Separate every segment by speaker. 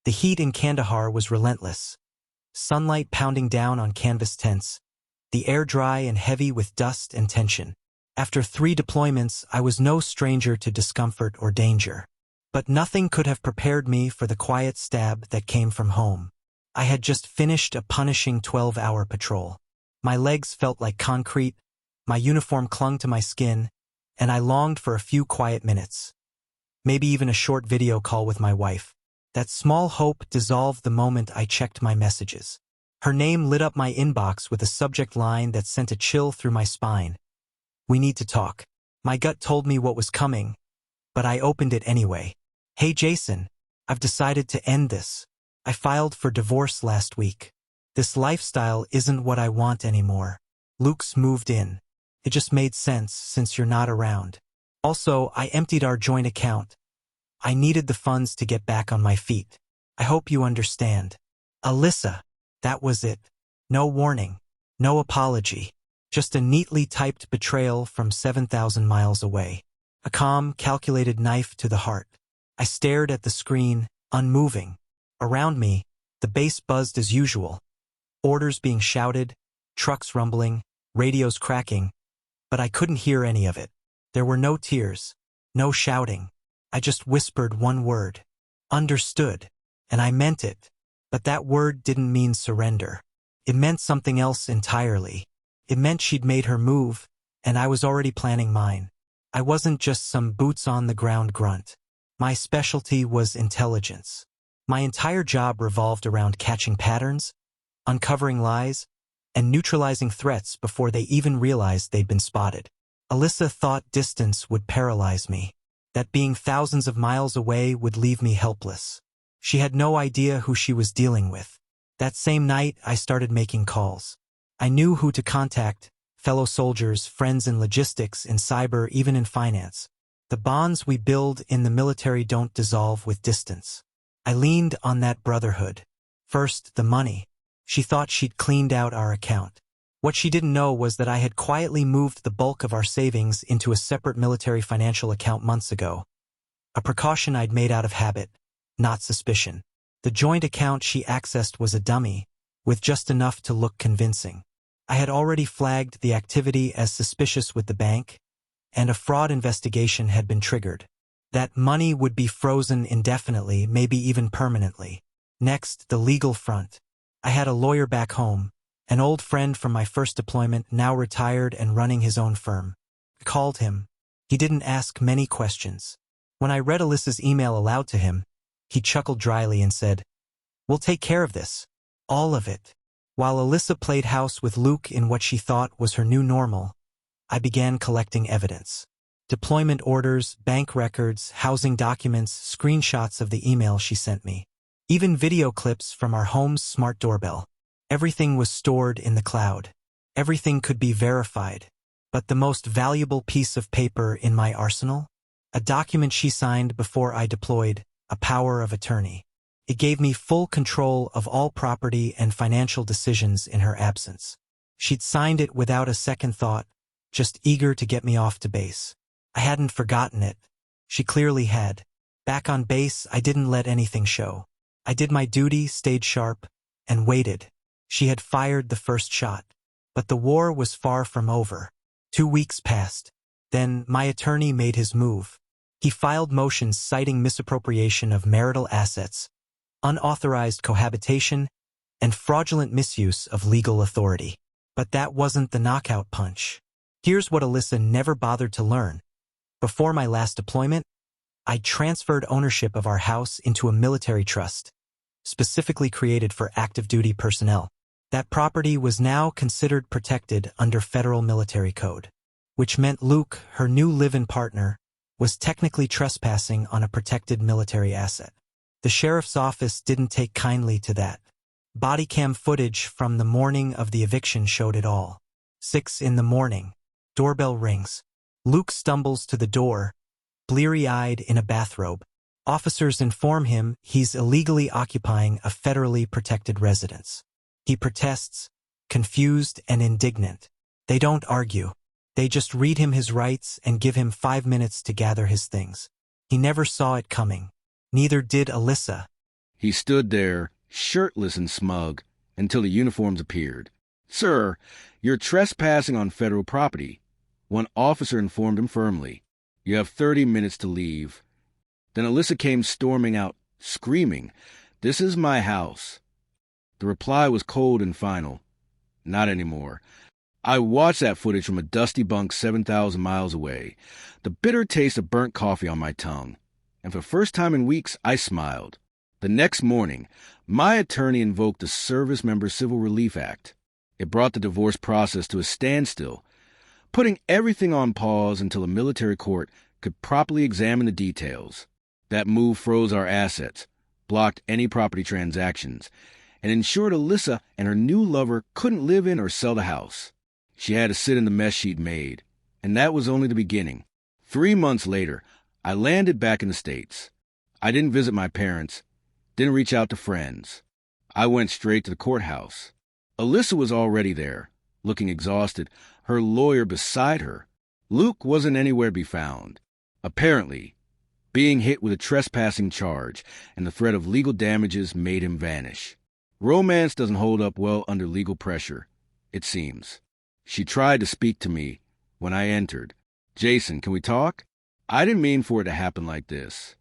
Speaker 1: The heat in Kandahar was relentless. Sunlight pounding down on canvas tents, the air dry and heavy with dust and tension. After 3 deployments, I was no stranger to discomfort or danger. But nothing could have prepared me for the quiet stab that came from home. I had just finished a punishing 12-hour patrol. My legs felt like concrete, my uniform clung to my skin, and I longed for a few quiet minutes. Maybe even a short video call with my wife. That small hope dissolved the moment I checked my messages. Her name lit up my inbox with a subject line that sent a chill through my spine. "We need to talk." My gut told me what was coming, but I opened it anyway. "Hey Jason, I've decided to end this. I filed for divorce last week. This lifestyle isn't what I want anymore. Luke's moved in. It just made sense since you're not around. Also, I emptied our joint account. I needed the funds to get back on my feet. I hope you understand. Alyssa." That was it. No warning. No apology. Just a neatly typed betrayal from 7,000 miles away. A calm, calculated knife to the heart. I stared at the screen, unmoving. Around me, the bass buzzed as usual. Orders being shouted, trucks rumbling, radios cracking. But I couldn't hear any of it. There were no tears, no shouting. I just whispered one word. Understood. And I meant it. But that word didn't mean surrender. It meant something else entirely. It meant she'd made her move, and I was already planning mine. I wasn't just some boots-on-the-ground grunt. My specialty was intelligence. My entire job revolved around catching patterns, uncovering lies, and neutralizing threats before they even realized they'd been spotted. Alyssa thought distance would paralyze me, that being thousands of miles away would leave me helpless. She had no idea who she was dealing with. That same night, I started making calls. I knew who to contact: fellow soldiers, friends in logistics, in cyber, even in finance. The bonds we build in the military don't dissolve with distance. I leaned on that brotherhood. First, the money. She thought she'd cleaned out our account. What she didn't know was that I had quietly moved the bulk of our savings into a separate military financial account months ago. A precaution I'd made out of habit, not suspicion. The joint account she accessed was a dummy, with just enough to look convincing. I had already flagged the activity as suspicious with the bank, and a fraud investigation had been triggered. That money would be frozen indefinitely, maybe even permanently. Next, the legal front. I had a lawyer back home, an old friend from my first deployment, now retired and running his own firm. I called him. He didn't ask many questions. When I read Alyssa's email aloud to him, he chuckled dryly and said, "We'll take care of this. All of it." While Alyssa played house with Luke in what she thought was her new normal, I began collecting evidence. Deployment orders, bank records, housing documents, screenshots of the email she sent me. Even video clips from our home's smart doorbell. Everything was stored in the cloud. Everything could be verified. But the most valuable piece of paper in my arsenal? A document she signed before I deployed, a power of attorney. It gave me full control of all property and financial decisions in her absence. She'd signed it without a second thought, just eager to get me off to base. I hadn't forgotten it. She clearly had. Back on base, I didn't let anything show. I did my duty, stayed sharp, and waited. She had fired the first shot. But the war was far from over. 2 weeks passed. Then my attorney made his move. He filed motions citing misappropriation of marital assets, unauthorized cohabitation, and fraudulent misuse of legal authority. But that wasn't the knockout punch. Here's what Alyssa never bothered to learn. Before my last deployment, I transferred ownership of our house into a military trust, specifically created for active duty personnel. That property was now considered protected under federal military code, which meant Luke, her new live-in partner, was technically trespassing on a protected military asset. The sheriff's office didn't take kindly to that. Body cam footage from the morning of the eviction showed it all. 6 a.m. Doorbell rings. Luke stumbles to the door, bleary-eyed in a bathrobe. Officers inform him he's illegally occupying a federally protected residence. He protests, confused and indignant. They don't argue. They just read him his rights and give him 5 minutes to gather his things. He never saw it coming. Neither did Alyssa.
Speaker 2: He stood there, shirtless and smug, until the uniforms appeared. "Sir, you're trespassing on federal property." One officer informed him firmly. "You have 30 minutes to leave." Then Alyssa came storming out, screaming, "This is my house." The reply was cold and final. "Not anymore." I watched that footage from a dusty bunk 7,000 miles away, the bitter taste of burnt coffee on my tongue. And for the first time in weeks, I smiled. The next morning, my attorney invoked the Service Member Civil Relief Act. It brought the divorce process to a standstill, putting everything on pause until a military court could properly examine the details. That move froze our assets, blocked any property transactions, and ensured Alyssa and her new lover couldn't live in or sell the house. She had to sit in the mess she'd made, and that was only the beginning. 3 months later, I landed back in the States. I didn't visit my parents, didn't reach out to friends. I went straight to the courthouse. Alyssa was already there, looking exhausted, her lawyer beside her. Luke wasn't anywhere to be found. Apparently, being hit with a trespassing charge and the threat of legal damages made him vanish. Romance doesn't hold up well under legal pressure, it seems. She tried to speak to me when I entered. "Jason, can we talk?" I didn't mean for it to happen like this.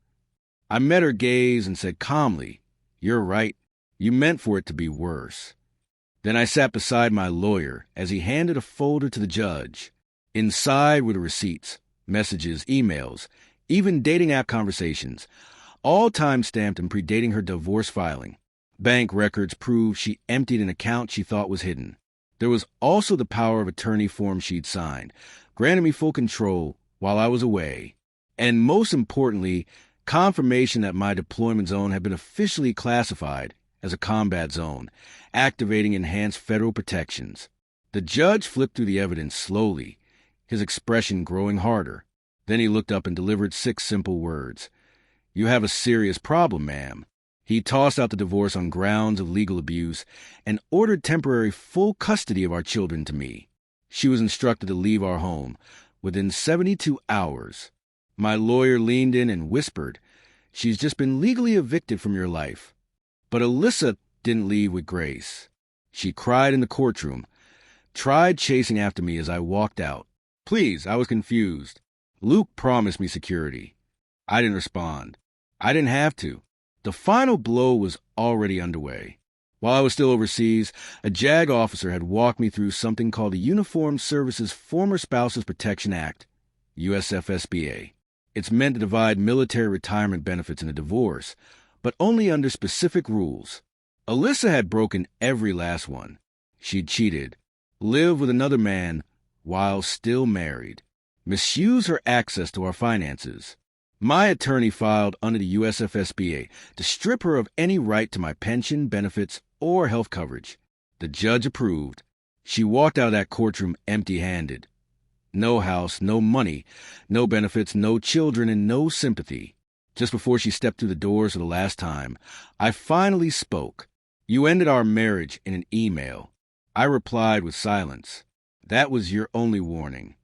Speaker 2: I met her gaze and said calmly, "You're right. You meant for it to be worse." Then I sat beside my lawyer as he handed a folder to the judge. Inside were the receipts, messages, emails, even dating app conversations, all time-stamped and predating her divorce filing. Bank records proved she emptied an account she thought was hidden. There was also the power of attorney form she'd signed, granting me full control while I was away. And most importantly, confirmation that my deployment zone had been officially classified as a combat zone, activating enhanced federal protections. The judge flipped through the evidence slowly, his expression growing harder. Then he looked up and delivered 6 simple words. "You have a serious problem, ma'am." He tossed out the divorce on grounds of legal abuse and ordered temporary full custody of our children to me. She was instructed to leave our home within 72 hours. My lawyer leaned in and whispered, "She's just been legally evicted from your life." But Alyssa didn't leave with grace. She cried in the courtroom, tried chasing after me as I walked out. "Please," I was confused. Luke promised me security. I didn't respond. I didn't have to. The final blow was already underway. While I was still overseas, a JAG officer had walked me through something called the Uniformed Services Former Spouses Protection Act, USFSBA. It's meant to divide military retirement benefits in a divorce, but only under specific rules. Alyssa had broken every last one. She'd cheated, lived with another man while still married, misused her access to our finances. My attorney filed under the USFSBA to strip her of any right to my pension, benefits, or health coverage. The judge approved. She walked out of that courtroom empty-handed. No house, no money, no benefits, no children, and no sympathy. Just before she stepped through the doors for the last time, I finally spoke. "You ended our marriage in an email." I replied with silence. "That was your only warning."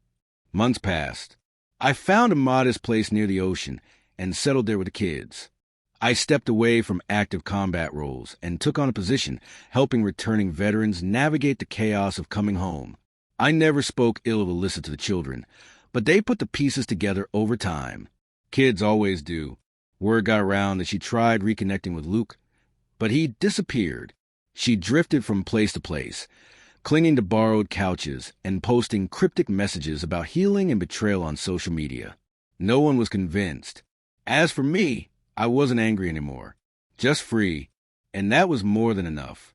Speaker 2: Months passed. I found a modest place near the ocean and settled there with the kids. I stepped away from active combat roles and took on a position helping returning veterans navigate the chaos of coming home. I never spoke ill of Alyssa to the children, but they put the pieces together over time. Kids always do. Word got around that she tried reconnecting with Luke, but he disappeared. She drifted from place to place, clinging to borrowed couches and posting cryptic messages about healing and betrayal on social media. No one was convinced. As for me, I wasn't angry anymore, just free, and that was more than enough.